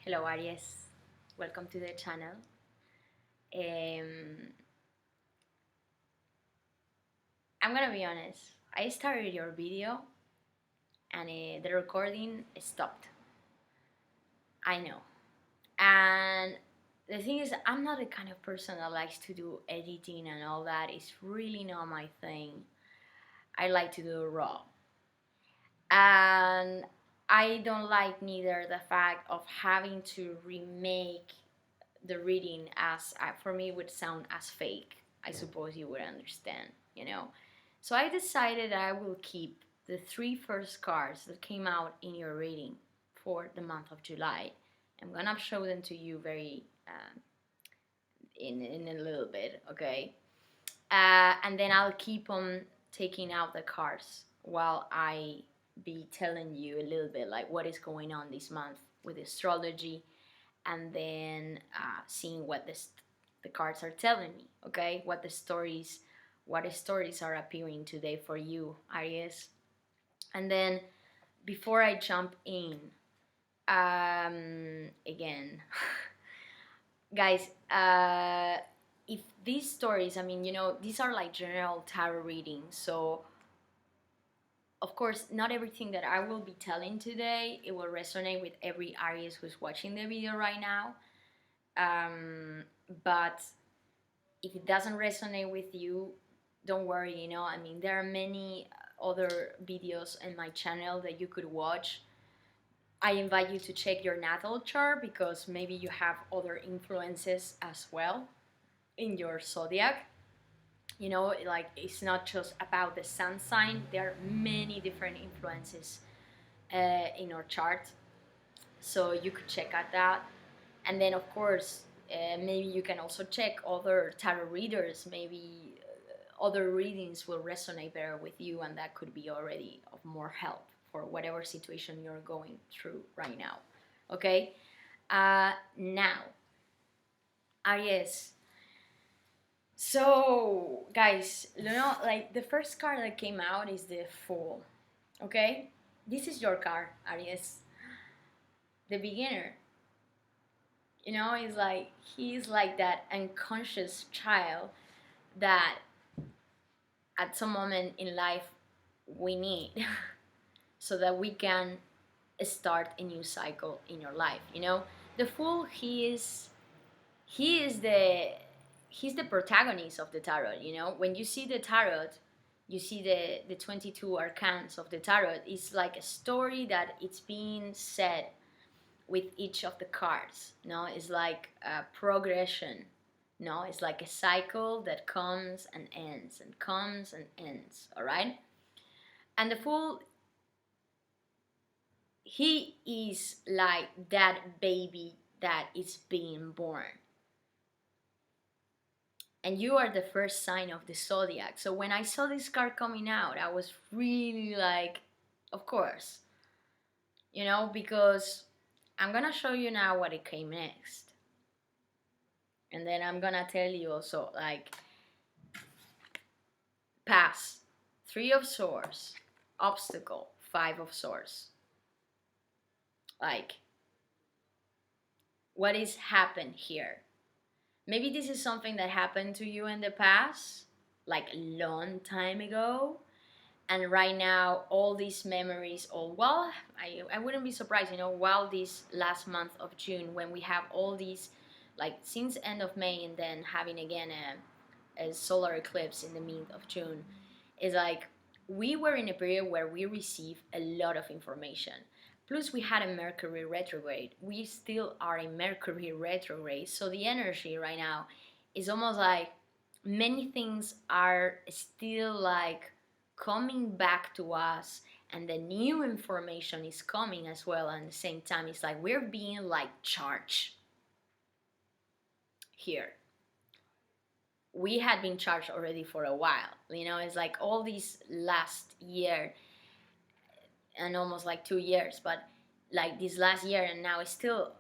Hello Aries, welcome to the channel. Um, I'm gonna be honest, I started your video and the recording stopped. I know. And the thing is, I'm not the kind of person that likes to do editing and all that. It's really not my thing. I like to do it raw. And I don't like neither the fact of having to remake the reading as for me would sound as fake. I suppose you would understand. So I decided I will keep the three first cards that came out in your reading for the month of July. I'm gonna show them to you very in a little bit, okay? And then I'll keep on taking out the cards while I be telling you a little bit like what is going on this month with astrology, and then seeing what the cards are telling me, okay? What stories are appearing today for you, Aries. And then before I jump in, again, guys, if these stories, these are like general tarot readings, so of course, not everything that I will be telling today, it will resonate with every Aries who's watching the video right now. But if it doesn't resonate with you, don't worry, there are many other videos in my channel that you could watch. I invite you to check your natal chart because maybe you have other influences as well in your zodiac. Like it's not just about the sun sign, there are many different influences in our chart. So you could check out that. And then, of course, maybe you can also check other tarot readers. Maybe other readings will resonate better with you, and that could be already of more help for whatever situation you're going through right now. Okay? Now, Aries. So, guys, like the first card that came out is the Fool. Okay? This is your card, Aries. The beginner. It's like he's like that unconscious child that at some moment in life we need so that we can start a new cycle in your life. The Fool, he's the protagonist of the tarot. When you see the tarot, you see the 22 arcans of the tarot. It's like a story that it's being said with each of the cards. It's like a progression. It's like a cycle that comes and ends and comes and ends. All right. And the Fool, he is like that baby that is being born, and you are the first sign of the zodiac. So when I saw this card coming out, I was really like, of course, because I'm gonna show you now what it came next. And then I'm gonna tell you also, like, pass, 3 of Swords, obstacle, 5 of Swords. Like, what is happened here? Maybe this is something that happened to you in the past, like a long time ago. And right now, all these memories, I wouldn't be surprised, while this last month of June, when we have all these, like since end of May and then having again a solar eclipse in the mid of June, is like we were in a period where we received a lot of information. Plus, we had a Mercury retrograde. We still are in Mercury retrograde. So the energy right now is almost like many things are still like coming back to us, and the new information is coming as well. And at the same time, it's like we're being like charged here. We had been charged already for a while. It's like all this last year and almost like 2 years, but like this last year and now it's still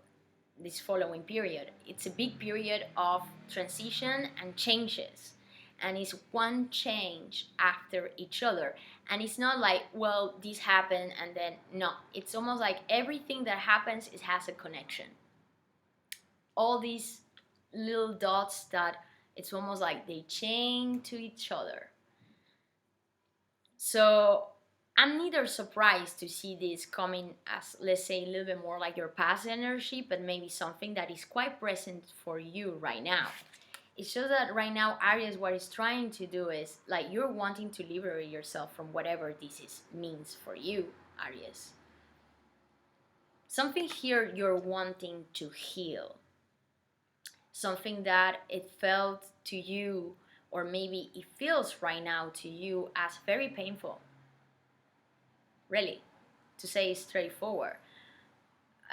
this following period. It's a big period of transition and changes. And it's one change after each other. And it's not like, well, this happened and then, no. It's almost like everything that happens, it has a connection. all these little dots that it's almost like they chain to each other. So I'm neither surprised to see this coming as, let's say, a little bit more like your past energy, but maybe something that is quite present for you right now. It's just that right now, Aries, what it's trying to do is like you're wanting to liberate yourself from whatever means for you, Aries. Something here you're wanting to heal. Something that it felt to you, or maybe it feels right now to you as very painful. Really, to say straightforward.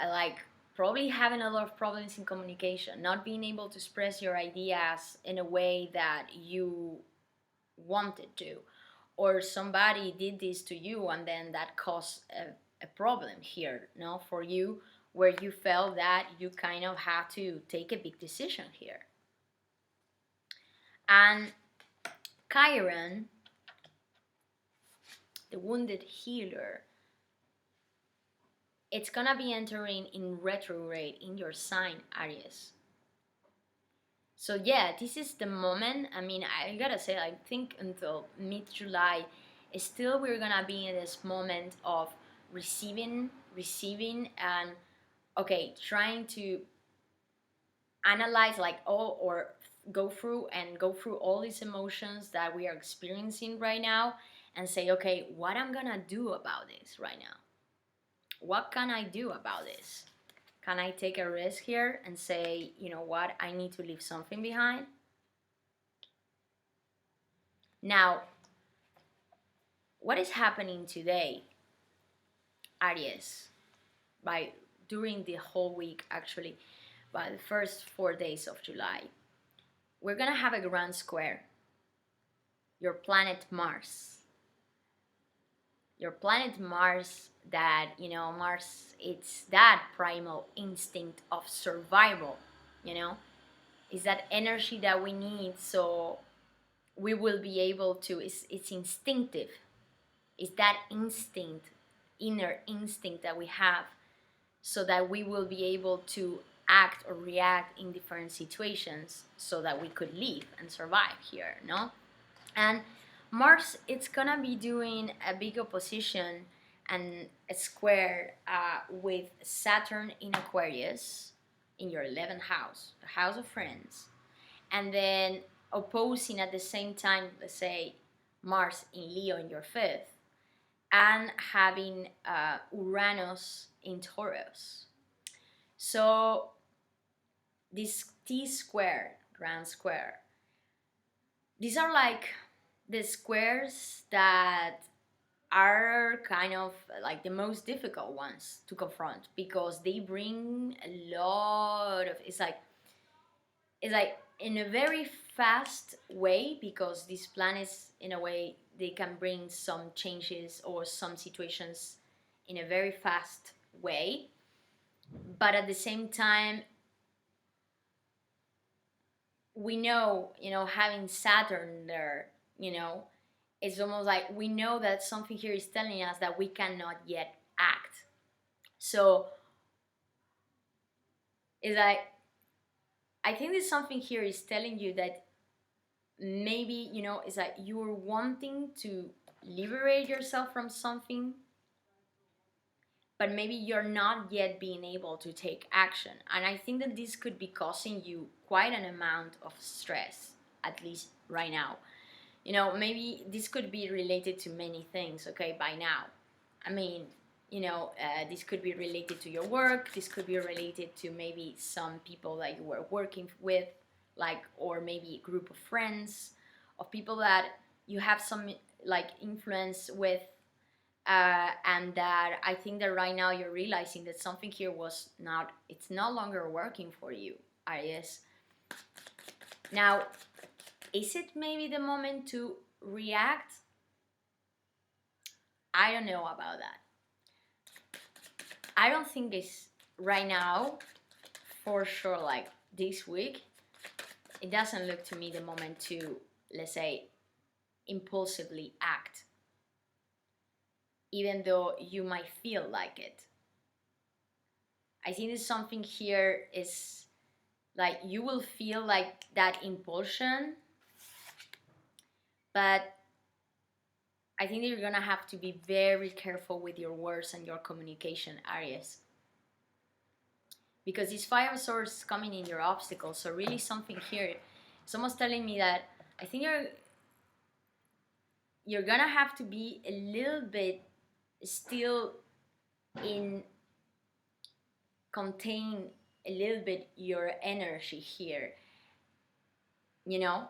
Like probably having a lot of problems in communication, not being able to express your ideas in a way that you wanted to, or somebody did this to you and then that caused a problem here, no, for you, where you felt that you kind of had to take a big decision here. And Chiron, the wounded healer, it's gonna be entering in retrograde in your sign, Aries. So yeah, this is the moment. I mean, I gotta say, I think until mid-July, still we're gonna be in this moment of receiving, and okay, trying to analyze like all, or go through all these emotions that we are experiencing right now, and say, okay, what I'm gonna do about this right now? What can I do about this? Can I take a risk here and say, you know what, I need to leave something behind? Now, what is happening today, Aries, during the whole week, actually, by the first 4 days of July, we're gonna have a grand square. Your planet Mars. Your planet Mars, that, you know, Mars, it's that primal instinct of survival, you know? It's that energy that we need, so we will be able to, it's instinctive. It's that instinct, inner instinct that we have, so that we will be able to act or react in different situations so that we could live and survive here, no? And Mars, it's gonna be doing a big opposition and a square with Saturn in Aquarius in your 11th house, the house of friends, and then opposing at the same time, let's say, Mars in Leo in your 5th, and having Uranus in Taurus. So this T square, grand square, these are like the squares that are kind of like the most difficult ones to confront, because they bring a lot of, it's like in a very fast way, because these planets, in a way, they can bring some changes or some situations in a very fast way, but at the same time, we know, you know, having Saturn there, you know, it's almost like we know that something here is telling us that we cannot yet act. So it's like, I think there's something here is telling you that maybe, you know, it's like you're wanting to liberate yourself from something, but maybe you're not yet being able to take action. And I think that this could be causing you quite an amount of stress, at least right now. You know, maybe this could be related to many things, okay, by now. I mean, you know, this could be related to your work. This could be related to maybe some people that you were working with, like, or maybe a group of friends, of people that you have some like influence with, and that I think that right now you're realizing that something here it's no longer working for you, Aries. Now, is it maybe the moment to react? I don't know about that. I don't think it's right now, for sure, like this week. It doesn't look to me the moment to, let's say, impulsively act, even though you might feel like it. I think there's something here is Like you will feel like that impulsion, but I think that you're gonna have to be very careful with your words and your communication, Aries. Because this Five of Swords is coming in your obstacles. So really something here, someone's telling me that I think you're gonna have to be a little bit still in contain a little bit your energy here. You know?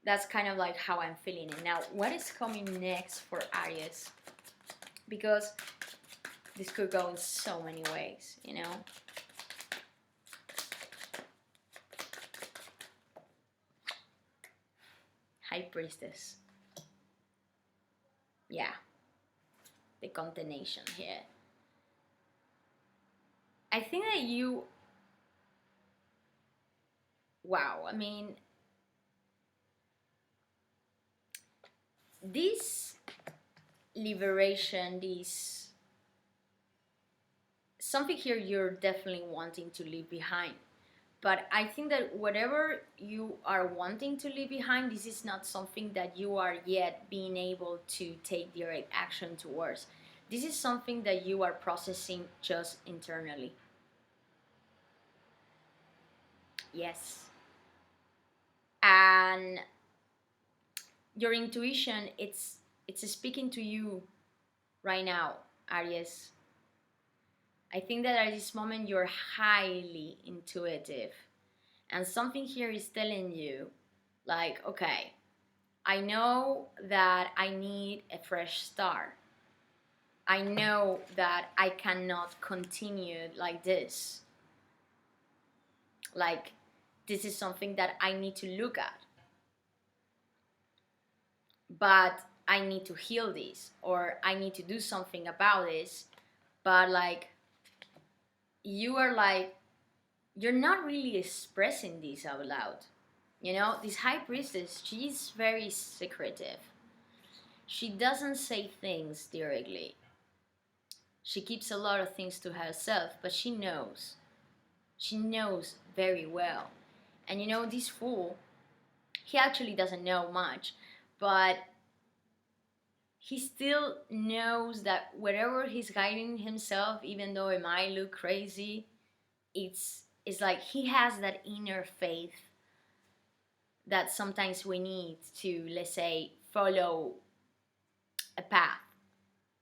That's kind of like how I'm feeling it. Now, what is coming next for Aries? Because this could go in so many ways, you know? High Priestess. Yeah. The contamination here. I think that you... Wow, I mean... This liberation, this... Something here you're definitely wanting to leave behind. But I think that whatever you are wanting to leave behind, this is not something that you are yet being able to take direct action towards. This is something that you are processing just internally. Yes. And your intuition, it's speaking to you right now, Aries. I think that at this moment you're highly intuitive. And something here is telling you, like, okay, I know that I need a fresh start. I know that I cannot continue like this. Like, this is something that I need to look at. But I need to heal this, or I need to do something about this. But like, you are like, you're not really expressing this out loud. You know, this High Priestess, she's very secretive. She doesn't say things directly. She keeps a lot of things to herself, but she knows. She knows very well. And you know, this fool, he actually doesn't know much, but he still knows that wherever he's guiding himself, even though it might look crazy, it's like he has that inner faith that sometimes we need to, let's say, follow a path,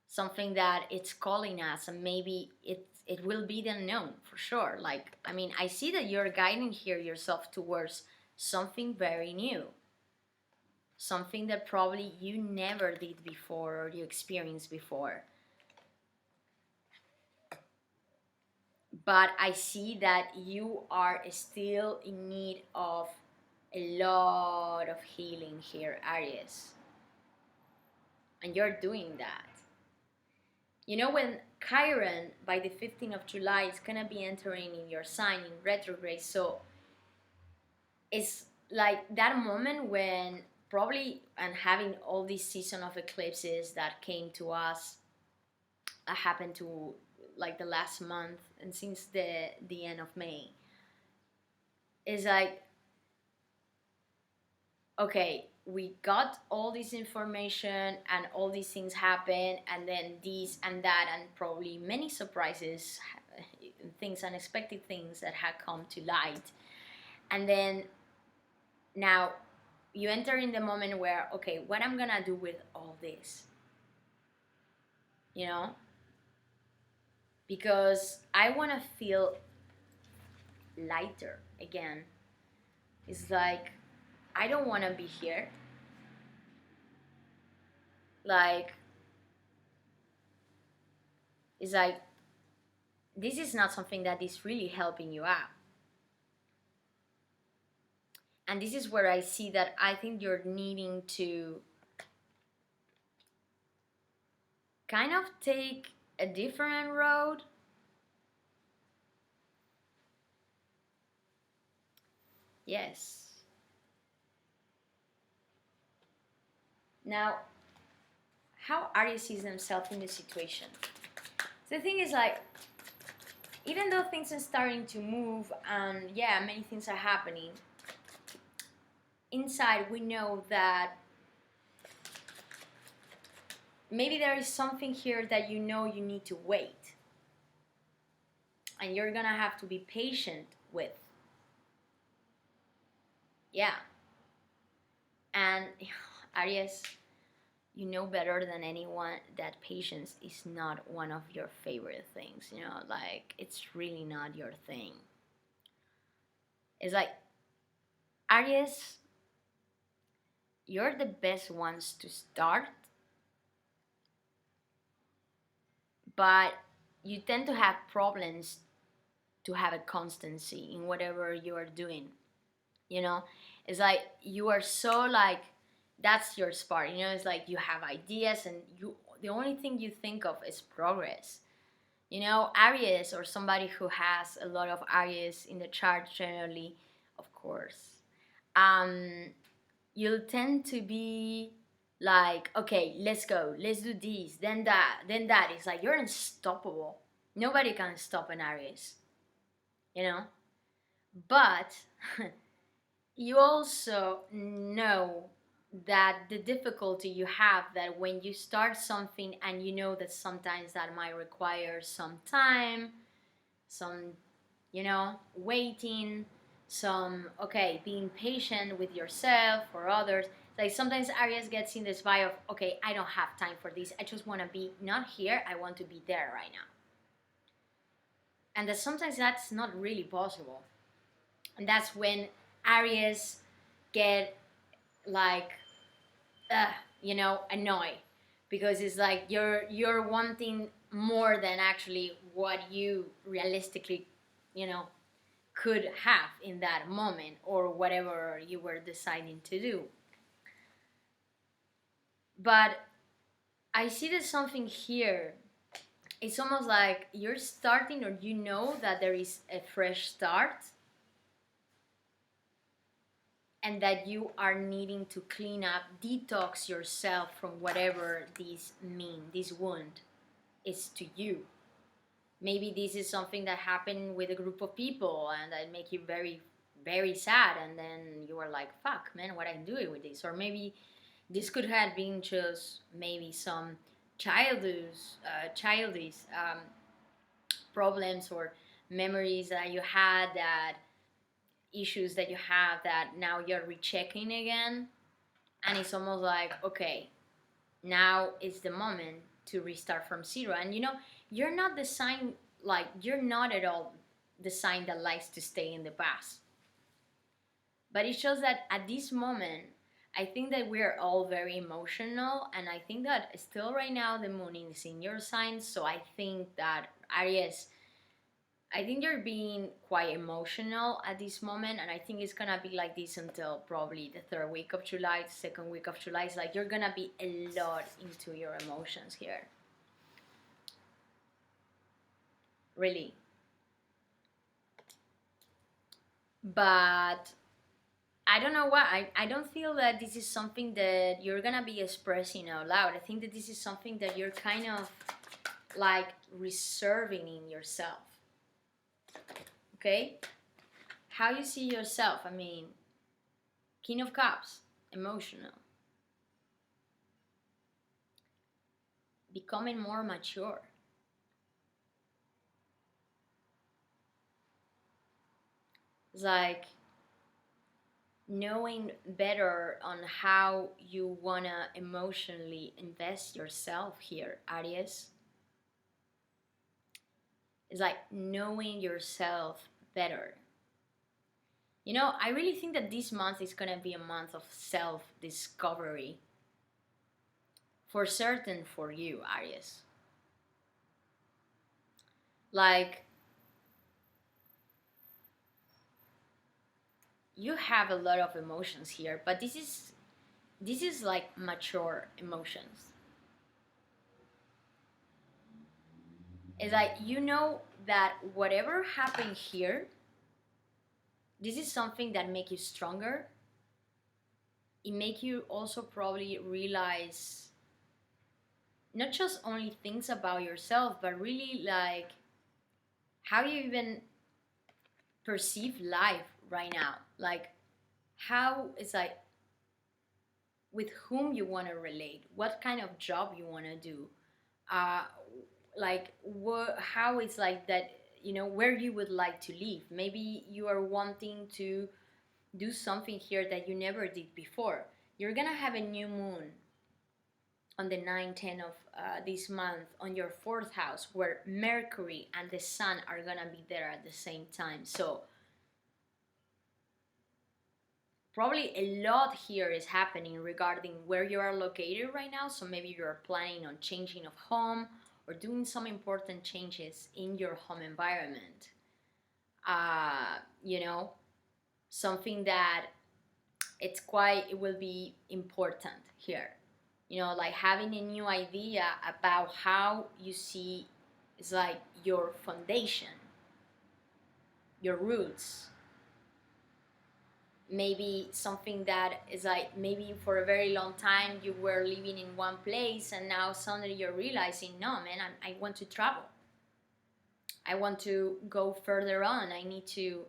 something that it's calling us, and maybe it will be the unknown for sure. Like, I mean, I see that you're guiding here yourself towards something very new, something that probably you never did before or you experienced before. But I see that you are still in need of a lot of healing here, Aries. And you're doing that. You know, when Chiron, by the 15th of July, is going to be entering in your sign in retrograde, so it's like that moment when probably, and having all these season of eclipses that came to us, happened to like the last month and since the end of May, is like, okay, we got all this information and all these things happen, and then this and that, and probably many surprises, things, unexpected things that had come to light. And then now you enter in the moment where, okay, what I'm gonna do with all this, you know? Because I want to feel lighter again. It's like, I don't want to be here. Like, it's like, this is not something that is really helping you out. And this is where I see that I think you're needing to kind of take a different road. Yes. Now, how Aries sees themselves in the situation. The thing is, like, even though things are starting to move and yeah, many things are happening, inside we know that maybe there is something here that you know you need to wait. And you're gonna have to be patient with. Yeah. And Aries, you know better than anyone that patience is not one of your favorite things, you know, like it's really not your thing. It's like, Aries, you're the best ones to start, but you tend to have problems to have a constancy in whatever you are doing. You know, it's like you are so like, that's your spark. You know, it's like you have ideas and you, the only thing you think of is progress. You know, Aries, or somebody who has a lot of Aries in the chart generally, of course, you'll tend to be like, okay, let's go, let's do this, then that, then that. It's like you're unstoppable. Nobody can stop an Aries, you know? But you also know that the difficulty you have, that when you start something and you know that sometimes that might require some time, some, you know, waiting, some, okay, being patient with yourself or others. Like sometimes Aries gets in this vibe of, okay, I don't have time for this. I just want to be not here. I want to be there right now. And that sometimes that's not really possible. And that's when Aries get like, you know, annoyed, because it's like you're wanting more than actually what you realistically, you know, could have in that moment or whatever you were deciding to do. But I see that something here, it's almost like you're starting, or you know that there is a fresh start, and that you are needing to clean up, detox yourself from whatever this wound is to you. Maybe this is something that happened with a group of people and that make you very, very sad, and then you are like, fuck, man, what I'm doing with this. Or maybe this could have been just maybe some childish problems or memories that you had, that issues that you have, that now you're rechecking again. And it's almost like, okay, now is the moment to restart from zero. And you know, you're not the sign, like, you're not at all the sign that likes to stay in the past. But it shows that at this moment, I think that we're all very emotional, and I think that still right now the moon is in your sign. So I think that Aries, I think you're being quite emotional at this moment, and I think it's gonna be like this until probably the third week of July, the second week of July. It's like you're gonna be a lot into your emotions here. Really. But I don't know why. I don't feel that this is something that you're gonna be expressing out loud. I think that this is something that you're kind of like reserving in yourself. Okay? How you see yourself, I mean, King of Cups, emotional. Becoming more mature. It's like knowing better on how you wanna emotionally invest yourself here, Aries. It's like knowing yourself better. You know, I really think that this month is gonna be a month of self-discovery. For certain for you, Aries. Like, you have a lot of emotions here, but this is like mature emotions. It's like you know that whatever happened here, this is something that make you stronger. It make you also probably realize not just only things about yourself, but really like how you even perceive life right now. Like, how it's like, with whom you want to relate, what kind of job you want to do, uh, like how it's like that, you know, where you would like to live. Maybe you are wanting to do something here that you never did before. You're gonna have a new moon on the 9, 10 of this month on your fourth house, where Mercury and the Sun are gonna be there at the same time. So probably a lot here is happening regarding where you are located right now. So maybe you're planning on changing of home or doing some important changes in your home environment. You know, something that it will be important here. You know, like having a new idea about how you see, it's like your foundation, your roots. Maybe something that is like, maybe for a very long time you were living in one place and now suddenly you're realizing, no man, I want to travel, I want to go further on, I need to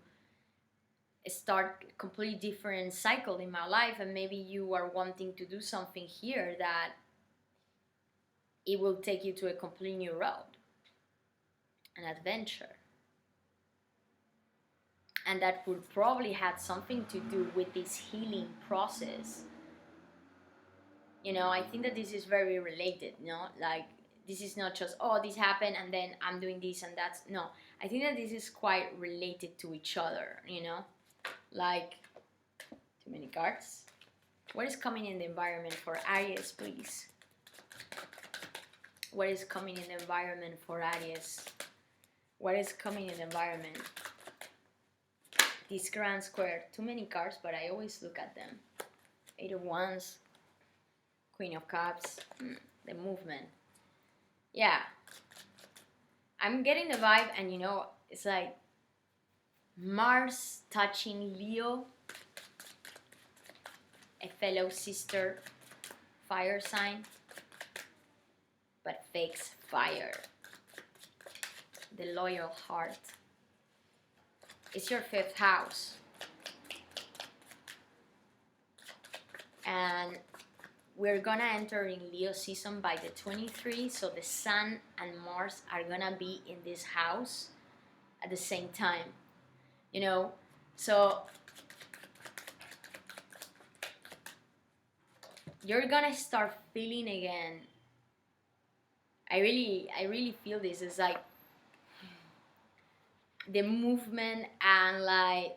start a completely different cycle in my life. And maybe you are wanting to do something here that it will take you to a completely new road, an adventure. And that would probably have something to do with this healing process. You know, I think that this is very related, no? Like, this is not just, oh, this happened and then I'm doing this and that's, no. I think that this is quite related to each other, you know? Like, too many cards. What is coming in the environment for Aries, please? What is coming in the environment for Aries? What is coming in the environment? This grand square. Too many cards, but I always look at them. 8 of Wands. Queen of Cups. The movement. Yeah. I'm getting the vibe, and you know, it's like Mars touching Leo. A fellow sister fire sign, but fakes fire. The loyal heart. It's your 5th house. And we're gonna enter in Leo season by the 23, so the Sun and Mars are gonna be in this house at the same time, you know. So you're gonna start feeling again. I really feel this. It's like the movement and like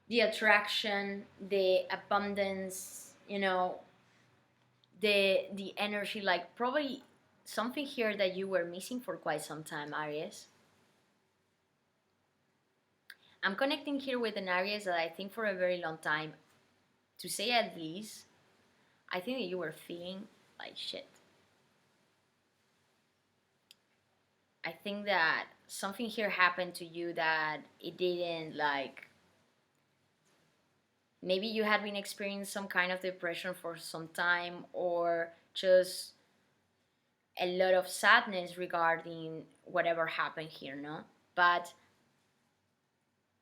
the attraction, the abundance, you know, the energy, like probably something here that you were missing for quite some time, Aries. I'm connecting here with an Aries that I think for a very long time, to say at least, I think that you were feeling like shit. I think that something here happened to you that it didn't like, maybe you had been experiencing some kind of depression for some time, or just a lot of sadness regarding whatever happened here, no? But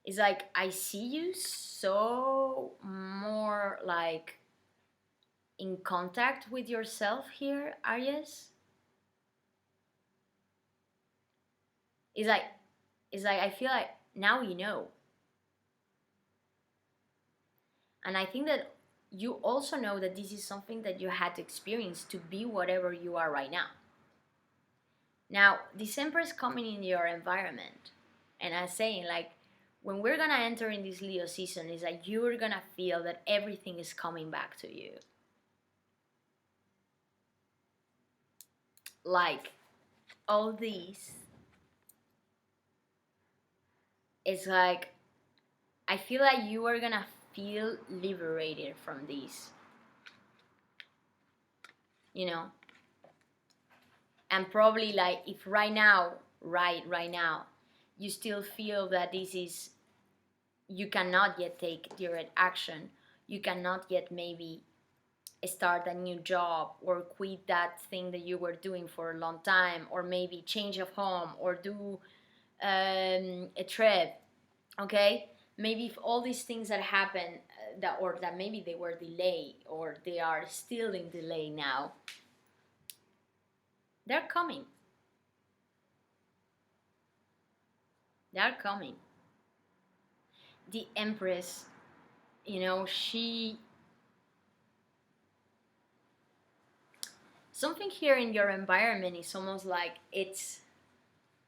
it's like I see you so more like in contact with yourself here, Aries. It's like I feel like now you know. And I think that you also know that this is something that you had to experience to be whatever you are right now. Now, December is coming in your environment. And I'm saying, like, when we're gonna enter in this Leo season, is that you're gonna feel that everything is coming back to you. Like, all these, it's like, I feel like you are gonna feel liberated from this. You know? And probably like if right now, right now, you still feel that this is, you cannot yet take direct action, you cannot yet maybe start a new job or quit that thing that you were doing for a long time, or maybe change of home or do a trip, okay? Maybe if all these things that happen, that maybe they were delayed or they are still in delay now, they're coming. They're coming. The Empress, you know, something here in your environment is almost like it's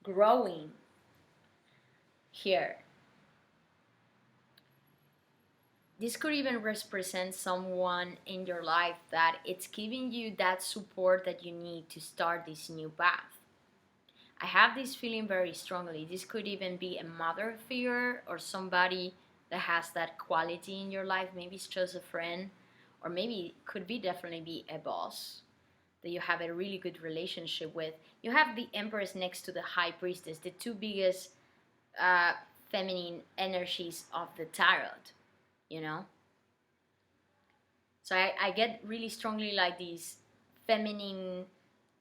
growing here. This could even represent someone in your life that it's giving you that support that you need to start this new path. I have this feeling very strongly. This could even be a mother figure or somebody that has that quality in your life. Maybe it's just a friend, or maybe it could be definitely be a boss that you have a really good relationship with. You have the Empress next to the High Priestess, the two biggest uh, feminine energies of the tarot, you know? So I get really strongly like this feminine,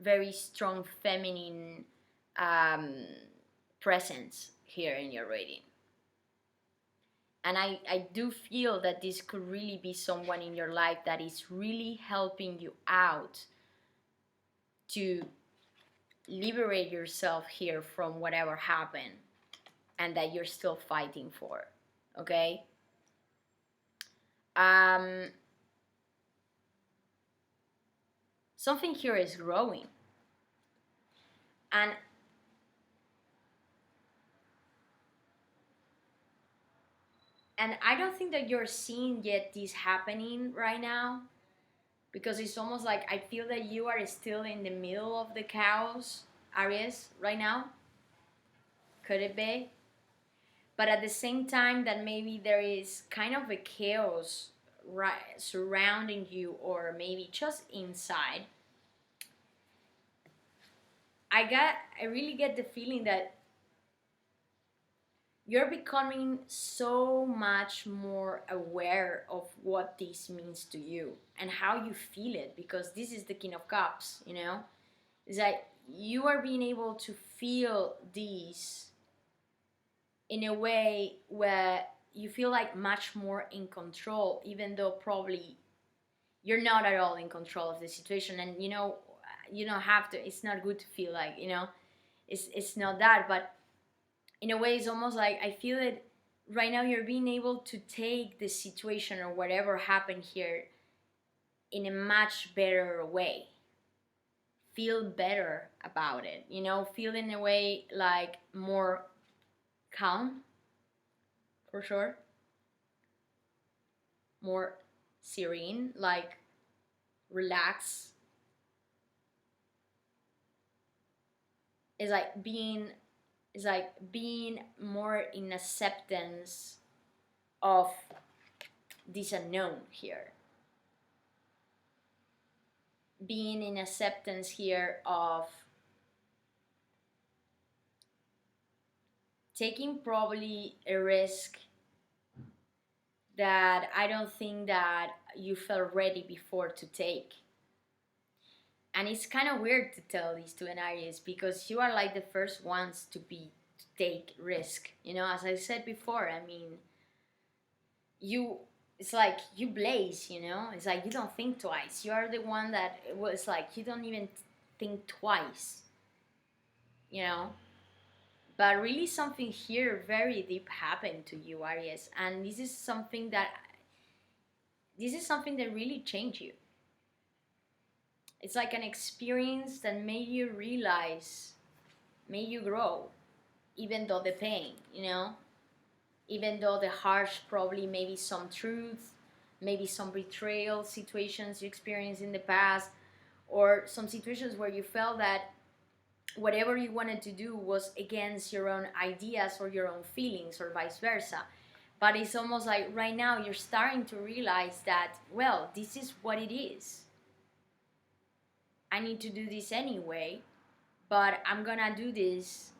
very strong feminine um, presence here in your reading. And I do feel that this could really be someone in your life that is really helping you out to liberate yourself here from whatever happened and that you're still fighting for, okay? Something here is growing. And I don't think that you're seeing yet this happening right now, because it's almost like I feel that you are still in the middle of the chaos, Aries, right now. Could it be? But at the same time that maybe there is kind of a chaos surrounding you, or maybe just inside. I really get the feeling that you're becoming so much more aware of what this means to you and how you feel it, because this is the King of Cups, you know? It's like you are being able to feel these in a way where you feel like much more in control, even though probably you're not at all in control of the situation. And you don't have to, it's not good to feel like, it's not that, but in a way it's almost like I feel that right now you're being able to take the situation or whatever happened here in a much better way, feel better about it, feel in a way like more calm, for sure, more serene, like relax. It's like being more in acceptance of this unknown here, being in acceptance here of taking probably a risk that I don't think that you felt ready before to take. And it's kind of weird to tell these to an Aries, because you are like the first ones to take risk. As I said before, I mean, it's like you blaze, it's like you don't think twice. You are the one that was like you don't even think twice, but really something here very deep happened to you, Aries, and this is something that really changed you. It's like an experience that made you realize, made you grow, even though the pain, even though the harsh, probably maybe some truth, maybe some betrayal situations you experienced in the past, or some situations where you felt that whatever you wanted to do was against your own ideas or your own feelings, or vice versa. But it's almost like right now you're starting to realize that, well, this is what it is. I need to do this anyway, but I'm gonna do this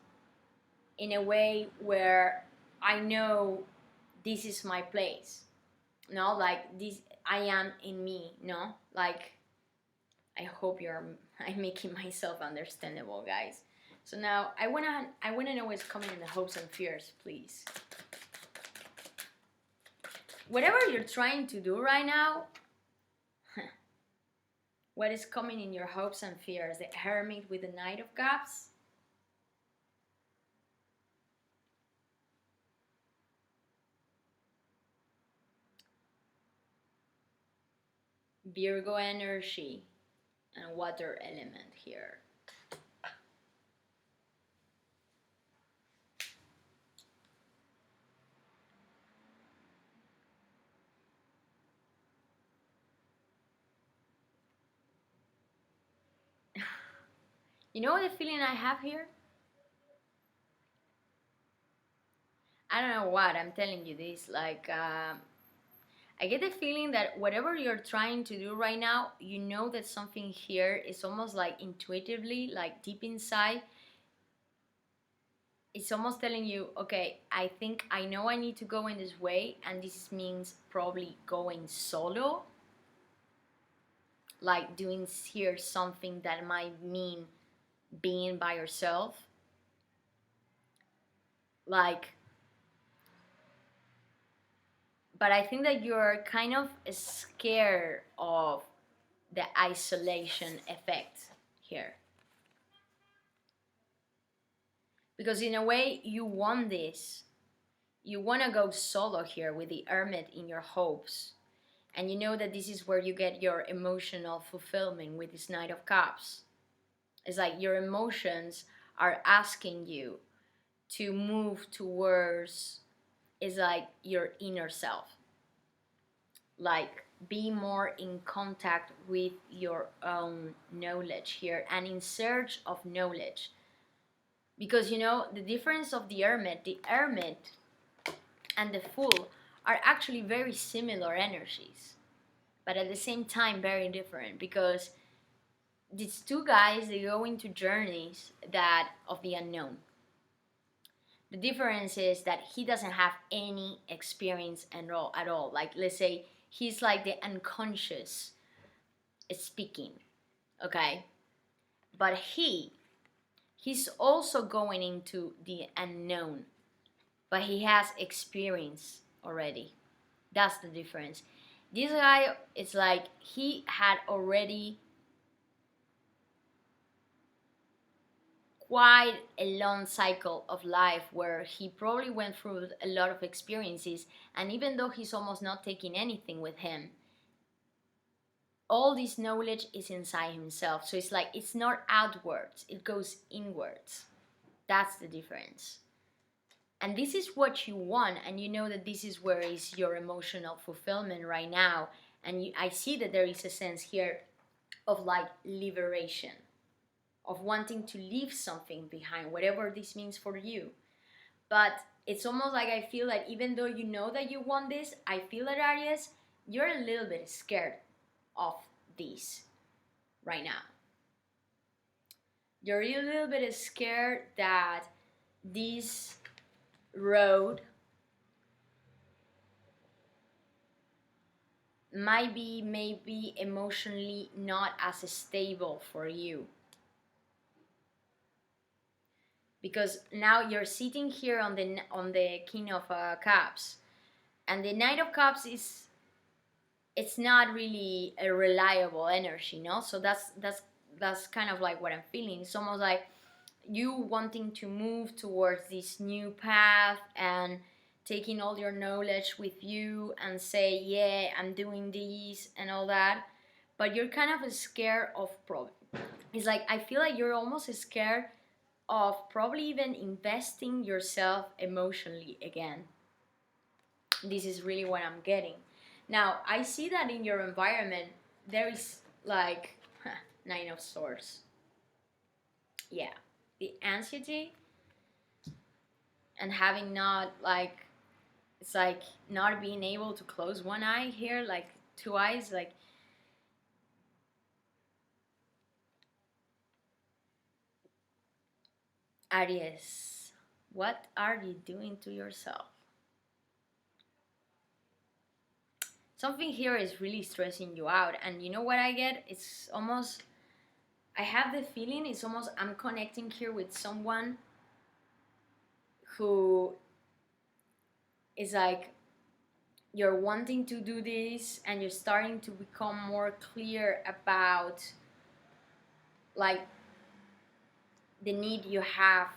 in a way where I know this is my place. Like this, I am in me, like, I hope I'm making myself understandable, guys. So now I wanna know what's coming in the hopes and fears, please. Whatever you're trying to do right now, what is coming in your hopes and fears? The Hermit with the Knight of Cups. Virgo energy and water element here. You know the feeling I have here? I don't know what, I'm telling you this, like, I get the feeling that whatever you're trying to do right now, you know that something here is almost like intuitively, like deep inside, it's almost telling you, okay, I think I know I need to go in this way, and this means probably going solo, like doing here something that might mean being by yourself, like, but I think that you're kind of scared of the isolation effect here. Because in a way, you want this. You want to go solo here with the Hermit in your hopes. And you know that this is where you get your emotional fulfillment with this Knight of Cups. It's like your emotions are asking you to move towards, is like your inner self. Like, be more in contact with your own knowledge here and in search of knowledge. Because you know, the difference of the Hermit and the Fool are actually very similar energies, but at the same time very different, because these two guys, they go into journeys that of the unknown. The difference is that he doesn't have any experience at all. Like, let's say he's like the unconscious speaking, okay? But he's also going into the unknown, but he has experience already. That's the difference. This guy, it's like he had already quite a long cycle of life where he probably went through a lot of experiences, and even though he's almost not taking anything with him, all this knowledge is inside himself. So it's like it's not outwards, it goes inwards. That's the difference. And this is what you want, and you know that this is where is your emotional fulfillment right now. And I see that there is a sense here of like liberation, of wanting to leave something behind, whatever this means for you. But it's almost like I feel that even though you know that you want this, I feel that, Aries, you're a little bit scared of this right now. You're a little bit scared that this road might be maybe emotionally not as stable for you, because now you're sitting here on the King of Cups, and the Knight of Cups is, it's not really a reliable energy, no? So that's kind of like what I'm feeling. It's almost like you wanting to move towards this new path and taking all your knowledge with you and say, yeah, I'm doing this and all that, but you're kind of scared of it's like I feel like you're almost scared of probably even investing yourself emotionally again. This is really what I'm getting. Now, I see that in your environment, there is like Nine of Swords. Yeah, the anxiety and having not like, it's like not being able to close one eye here, like two eyes, like Aries, what are you doing to yourself? Something here is really stressing you out, and you know what I get? It's almost I have the feeling it's almost I'm connecting here with someone who is like you're wanting to do this and you're starting to become more clear about like the need you have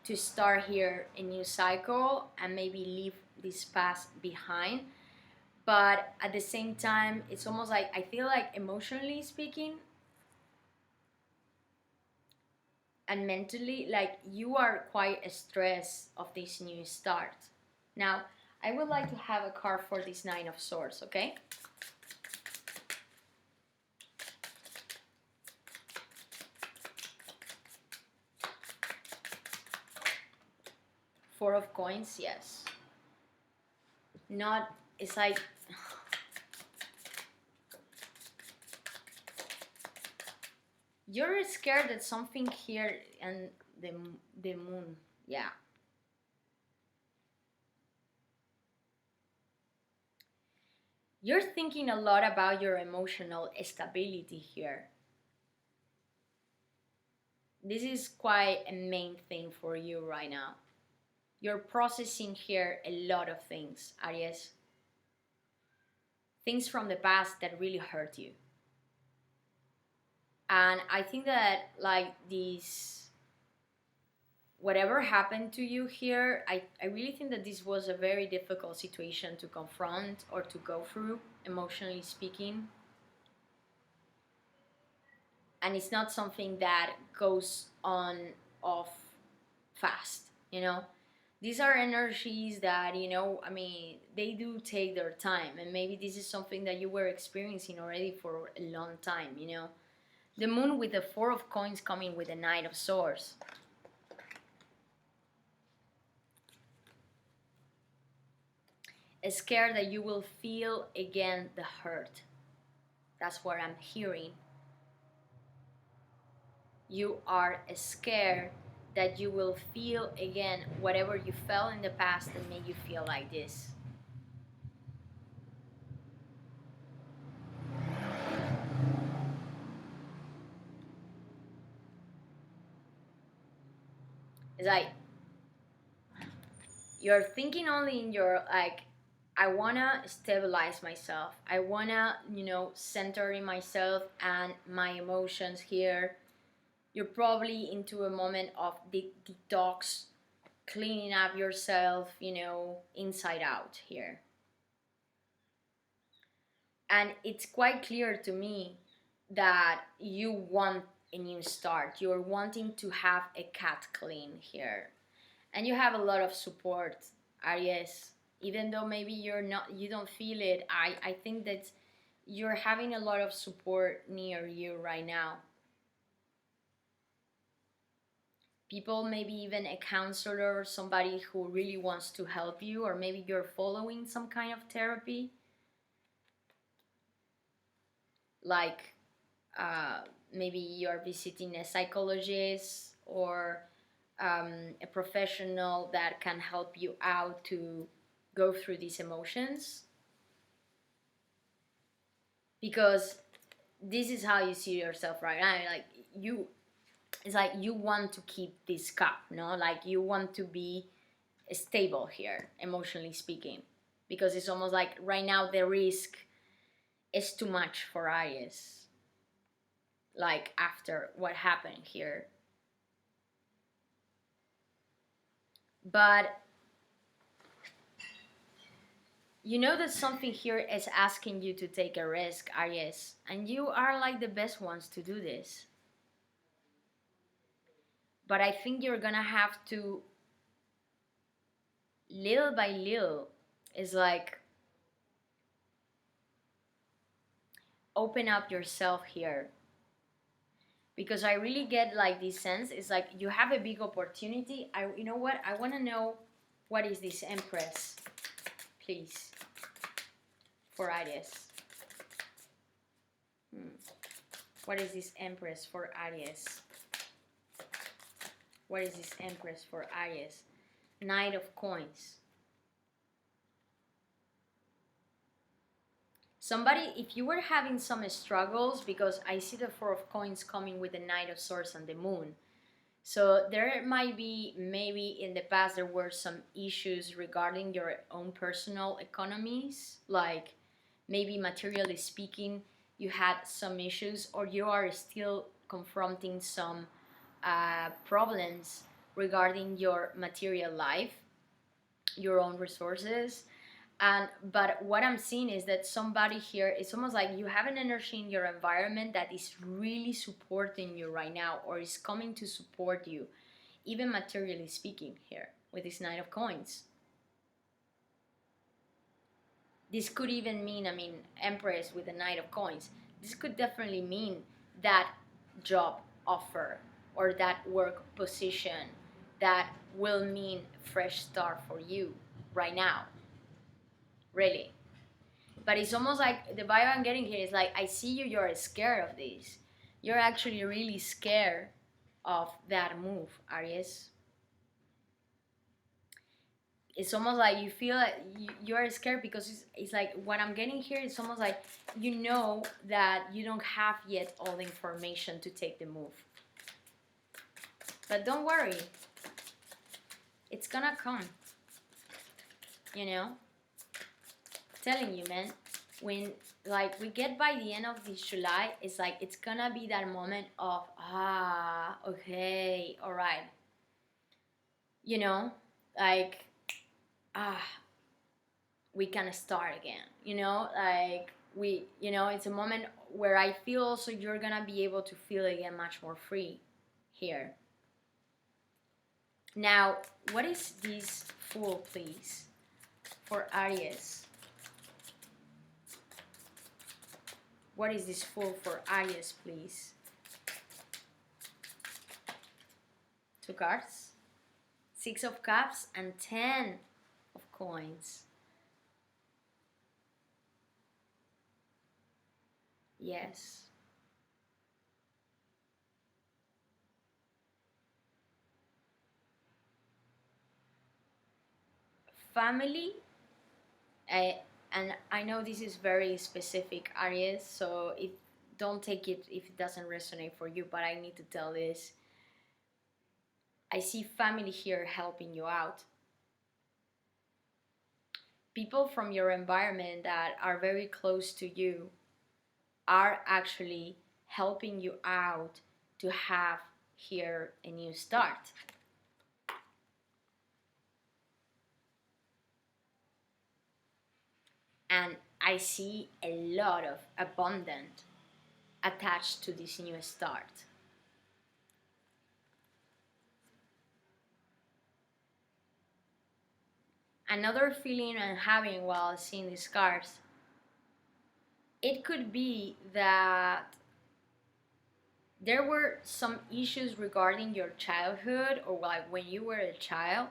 to start here a new cycle and maybe leave this past behind. But at the same time, it's almost like I feel like emotionally speaking and mentally, like you are quite stressed of this new start. Now, I would like to have a card for this Nine of Swords, okay? Four of Coins, yes. Not, it's like, you're scared that something here and the moon, yeah. You're thinking a lot about your emotional stability here. This is quite a main thing for you right now. You're processing here a lot of things, Aries. Things from the past that really hurt you. And I think that like this, whatever happened to you here, I really think that this was a very difficult situation to confront or to go through, emotionally speaking. And it's not something that goes on off fast, you know. These are energies that, you know, I mean, they do take their time, and maybe this is something that you were experiencing already for a long time, you know. The moon with the Four of Coins coming with the Knight of Swords. Scared that you will feel again the hurt. That's what I'm hearing. You are scared that you will feel again whatever you felt in the past that made you feel like this. It's like you're thinking only in your like, I wanna stabilize myself. I wanna, you know, center in myself and my emotions here. You're probably into a moment of detox, cleaning up yourself, you know, inside out here. And it's quite clear to me that you want a new start. You're wanting to have a cat clean here. And you have a lot of support, Aries. Even though maybe you don't feel it, I think that you're having a lot of support near you right now. People, maybe even a counselor, somebody who really wants to help you, or maybe you're following some kind of therapy, like maybe you're visiting a psychologist or a professional that can help you out to go through these emotions, because this is how you see yourself right now. Like you, it's like you want to keep this cup, no? Like you want to be stable here, emotionally speaking, because it's almost like right now the risk is too much for Aries. Like after what happened here, but you know that something here is asking you to take a risk, Aries, and you are like the best ones to do this. But I think you're gonna have to, little by little, is like open up yourself here. Because I really get like this sense, it's like you have a big opportunity. You know what? I wanna know what is this Empress, please, for Aries. What is this Empress for Aries? What is this Empress for Aries? Knight of Coins. somebody, if you were having some struggles, because I see the Four of Coins coming with the Knight of Swords and the Moon. So there might be, maybe in the past there were some issues regarding your own personal economies, like maybe materially speaking, you had some issues, or you are still confronting some problems regarding your material life, your own resources. But what I'm seeing is that somebody here, it's almost like you have an energy in your environment that is really supporting you right now, or is coming to support you, even materially speaking, here with this Knight of Coins. This could even mean, I mean, Empress with the Knight of Coins, this could definitely mean that job offer or that work position that will mean fresh start for you right now, really. But it's almost like the vibe I'm getting here is like, I see you, you're scared of this. You're actually really scared of that move, Aries. It's almost like you feel like you're scared because it's like, what I'm getting here, it's almost like you know that you don't have yet all the information to take the move. But don't worry, it's gonna come, you know? Telling you, man, when like we get by the end of this July, it's like it's gonna be that moment of okay, all right, you know, like we can start again, you know, like we, you know, it's a moment where I feel also you're gonna be able to feel again much more free here. Now, what is this Fool, please, for Aries? What is this Fool for Aries, please? 2 cards. 6 of Cups and 10 of Coins. Yes. Family. And I know this is very specific, Aries, so don't take it if it doesn't resonate for you, but I need to tell this. I see family here helping you out. People from your environment that are very close to you are actually helping you out to have here a new start. And I see a lot of abundance attached to this new start. Another feeling I'm having while seeing these cards, it could be that there were some issues regarding your childhood, or like when you were a child,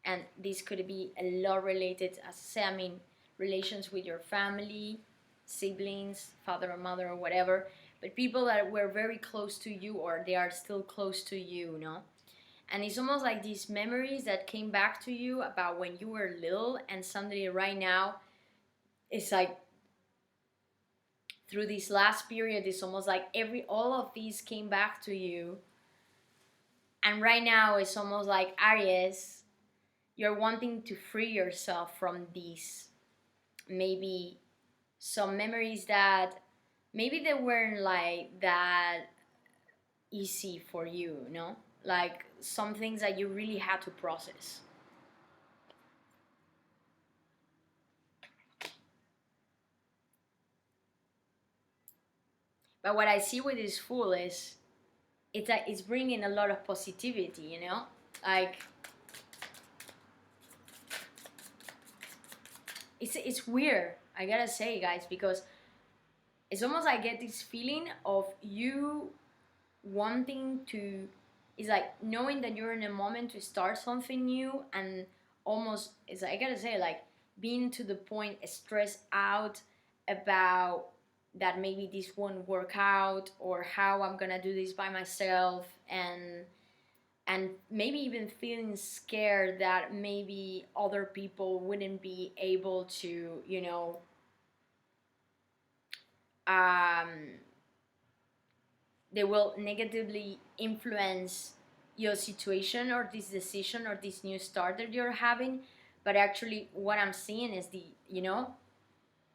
and this could be a lot related, as I say, I mean, relations with your family, siblings, father or mother or whatever, but people that were very close to you, or they are still close to you, you know? And it's almost like these memories that came back to you about when you were little, and suddenly right now, it's like through this last period, it's almost like all of these came back to you. And right now, it's almost like, Aries, you're wanting to free yourself from these, maybe some memories that maybe they weren't like that easy for you, you know? Like some things that you really had to process. But what I see with this Fool is it's bringing a lot of positivity, you know? Like it's weird, I gotta say, guys, because it's almost like I get this feeling of you wanting to, it's like knowing that you're in a moment to start something new, and almost, it's like, I gotta say, like being to the point stressed out about that maybe this won't work out, or how I'm gonna do this by myself, and maybe even feeling scared that maybe other people wouldn't be able to, you know, they will negatively influence your situation or this decision or this new start that you're having. But actually what I'm seeing is the, you know,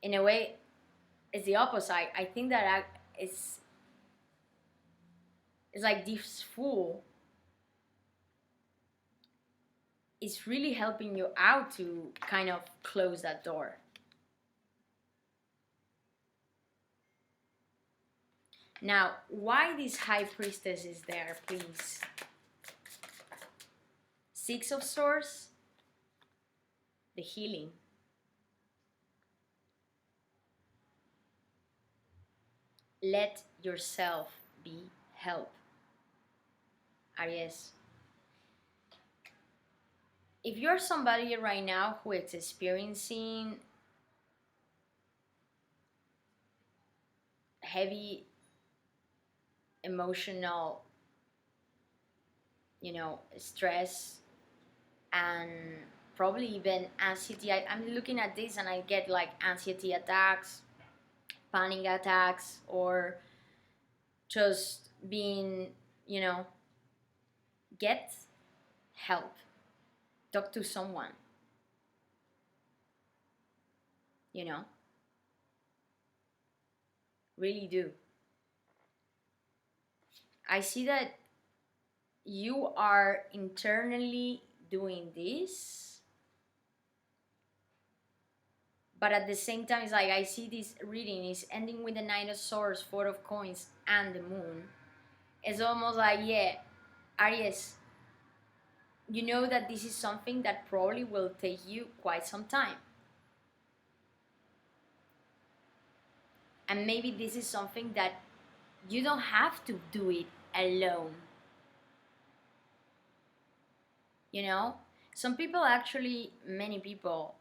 in a way it's the opposite. I think that it's like this fool is really helping you out to kind of close that door. Now, why this High Priestess is there, please? Six of Swords, the healing. Let yourself be helped. Aries. If you're somebody right now who is experiencing heavy emotional, you know, stress and probably even anxiety. I'm looking at this and I get like anxiety attacks, panic attacks, or just being, you know, get help. Talk to someone, you know. Really do. I see that you are internally doing this, but at the same time it's like I see this reading is ending with the Nine of Swords, Four of Coins, and the Moon. It's almost like, yeah, Aries, you know that this is something that probably will take you quite some time, and maybe this is something that you don't have to do it alone. You know, some people actually, many people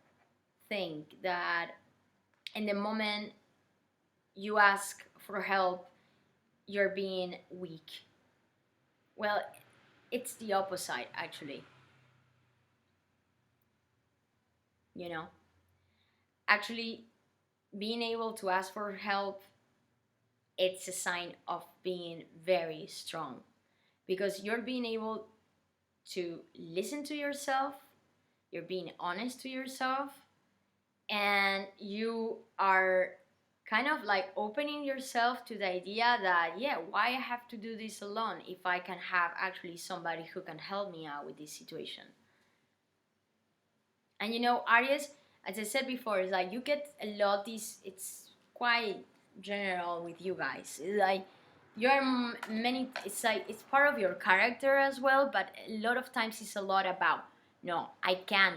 think that in the moment you ask for help, you're being weak. Well, it's the opposite, actually. You know, actually, being able to ask for help, it's a sign of being very strong, because you're being able to listen to yourself, you're being honest to yourself, and you are kind of like opening yourself to the idea that, yeah, why I have to do this alone if I can have actually somebody who can help me out with this situation. And you know, Aries, as I said before, is like you get a lot this, it's quite general with you guys. It's like you're many, it's like it's part of your character as well, but a lot of times it's a lot about, no, I can,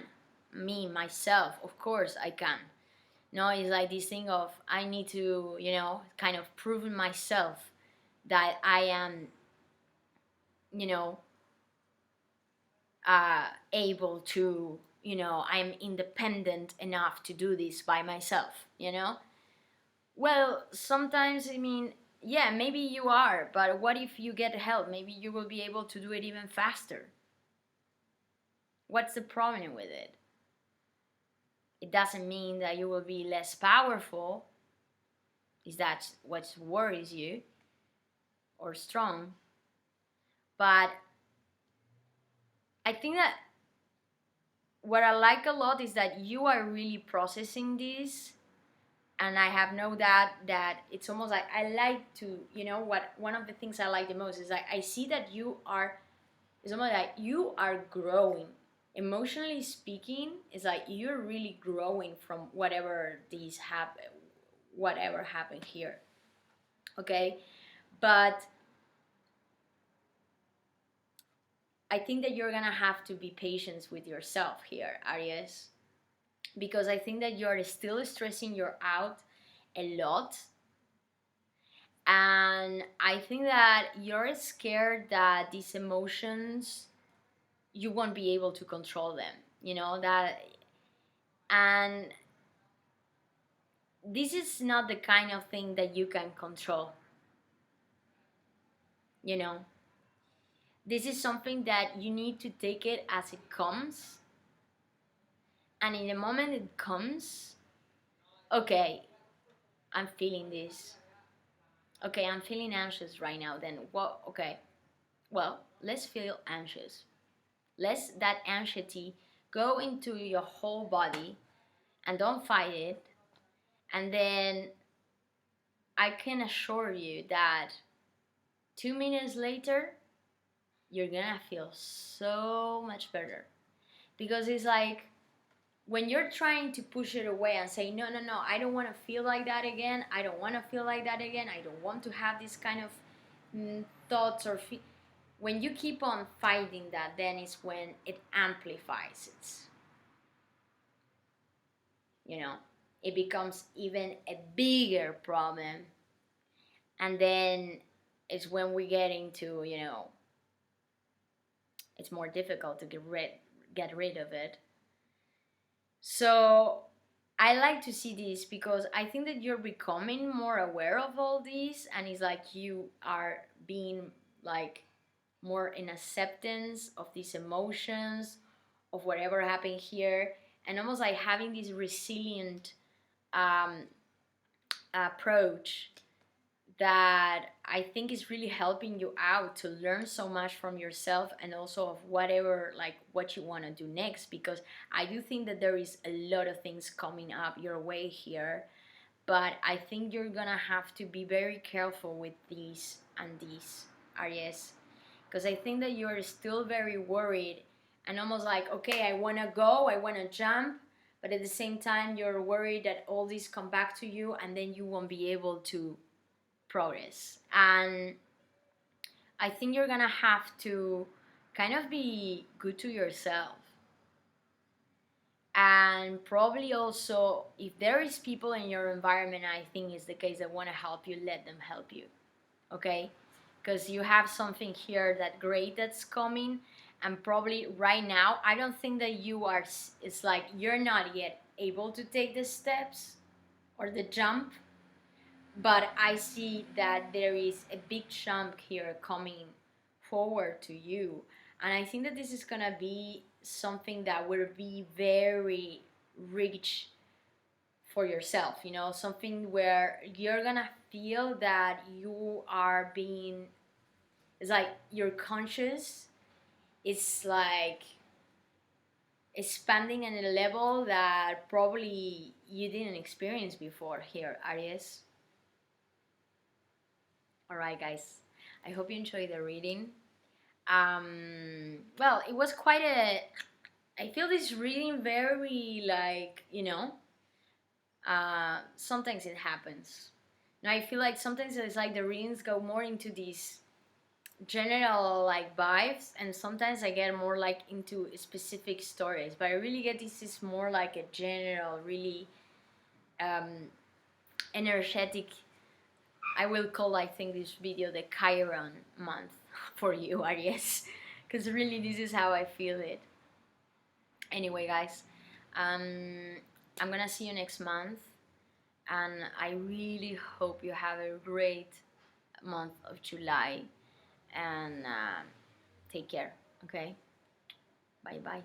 me, myself, of course I can. No, it's like this thing of I need to, you know, kind of prove myself that I am, you know, able to, you know, I'm independent enough to do this by myself, you know? Well, sometimes, I mean, yeah, maybe you are, but what if you get help? Maybe you will be able to do it even faster. What's the problem with it? It doesn't mean that you will be less powerful. Is that what worries you? Or strong? But I think that what I like a lot is that you are really processing this, and I have no doubt that it's almost like I like to, you know, what one of the things I like the most is like I see that you are, it's almost like you are growing. Emotionally speaking, it's like you're really growing from whatever whatever happened here. Okay? But I think that you're gonna have to be patient with yourself here, Aries, because I think that you're still stressing you out a lot, and I think that you're scared that these emotions you won't be able to control them, you know, that, and this is not the kind of thing that you can control, you know. This is something that you need to take it as it comes, and in the moment it comes, okay, I'm feeling this. Okay, I'm feeling anxious right now. Then what? Okay, well, let's feel anxious. Let's that anxiety go into your whole body and don't fight it. And then I can assure you that 2 minutes later, you're gonna feel so much better. Because it's like when you're trying to push it away and say, no, no, no, I don't want to feel like that again. I don't want to feel like that again. I don't want to have this kind of thoughts or when you keep on fighting that, then it's when it amplifies it. You know, it becomes even a bigger problem. And then it's when we get into, it's more difficult to get rid of it. So I like to see this because I think that you're becoming more aware of all these, and it's like you are being like more in acceptance of these emotions, of whatever happened here, and almost like having this resilient um, approach that I think is really helping you out to learn so much from yourself and also of whatever, like what you want to do next, because I do think that there is a lot of things coming up your way here, but I think you're gonna have to be very careful with these and these, Aries, because I think that you're still very worried and almost like, okay, I want to go, I want to jump, but at the same time you're worried that all these come back to you and then you won't be able to progress. And I think you're gonna have to kind of be good to yourself, and probably also if there is people in your environment, I think is the case, that want to help you, let them help you. Okay, because you have something here that great that's coming, and probably right now I don't think that you are, it's like you're not yet able to take the steps or the jump, but I see that there is a big jump here coming forward to you. And I think that this is gonna be something that will be very rich for yourself, something where you're gonna feel that you are being, it's like your conscious is like expanding at a level that probably you didn't experience before here, Aries. All right, guys. I hope you enjoyed the reading. Well, it was quite a. I feel this reading very like, sometimes it happens. Now I feel like sometimes it's like the readings go more into these general like vibes, and sometimes I get more like into specific stories. But I really get this is more like a general, really energetic. I will call, I think, this video the Chiron month for you, Aries, because really this is how I feel it. Anyway, guys, I'm gonna see you next month, and I really hope you have a great month of July, and take care. Okay, bye bye.